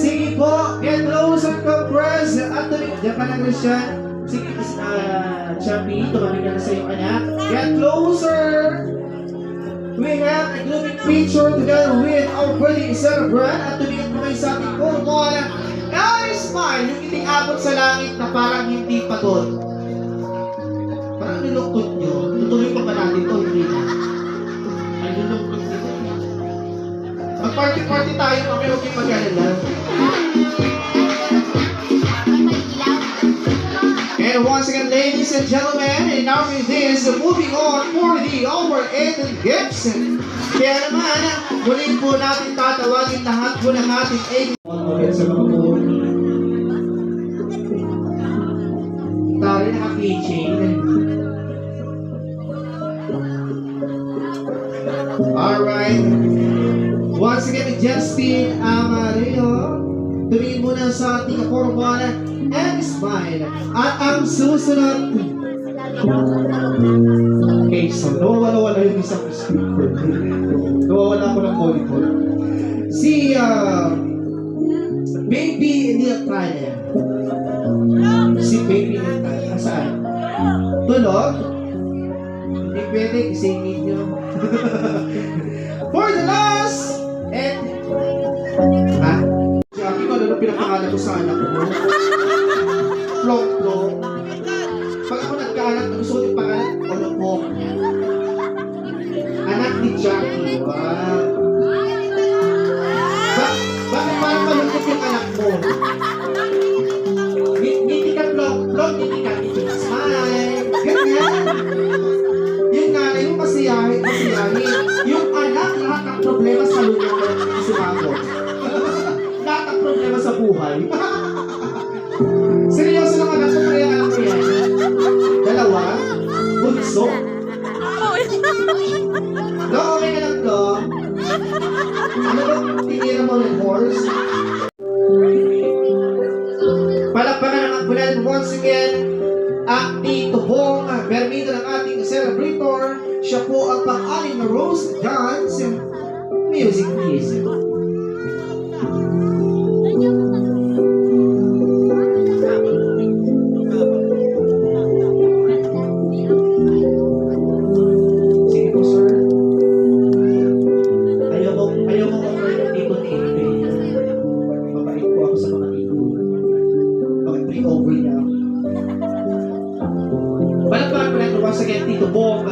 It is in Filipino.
Sige po, get closer compress. At diyan ka lang Christian. Sige, Chappie, tumamig ka na sa iyong anak. Get closer. We have a gloomy picture together with our pretty celebrant. At tumingin mo kayo sa ating hormone. Guys, smile. Yung iting abot sa langit na parang hindi pagod. Parang nilungkot nyo. Tutuloy pa ba natin ito? Hindi na. Ay, nilungkot nyo. Mag-party-party tayo. Okay, mag-alala. And once again, ladies and gentlemen, and now with this, moving on for the overrated Gibson. Kaya naman, muli po natin tatawagin lahat po ng ating eight. Sa mga po. Tari naka-keychain. Alright. Once again, Justin Amarillo. Tumingin muna sa ating kapormana and smile. At ang susunod. Okay, so nawawala yung isang speaker. Nawawala ko ng monitor. Si Baby Niltrana. Si Baby Niltrana. Saan? Tulog? Hindi pwede, isingin nyo. For the last and ha? Jackie, kung ano pinapangalan ko sa anak ko? Flok-flok. Pag ako nagkaanak, gusto ko yung pangalan, Olopok. Anak ni Jackie. Wow. Bakit parang malungkot yung anak mo? Ngiti ka, Flok-flok. Ngiti ka, smile. Ganyan. Yung nanay mo masiyahin. Yung anak, lahat ng problema sa lupa ko sumagot. Lahat ng problema sa buhay. Seryoso lang anak ko, kaya anak ko yan. Dalawa, bunso. No, okay ka lang to. Ano ba tinira mo ng horse? Palakpakan ng ambulan once again. Ang Titubong Bermido ng ating celebrator. Siya po ang pang-aling na Rose Dance. Music please. Sige po sir. Ayoko over yung tito ni Ebe. Mabait po ako sa mga tito. Bakit po over niya? Balakpakan po lang once again Tito Bong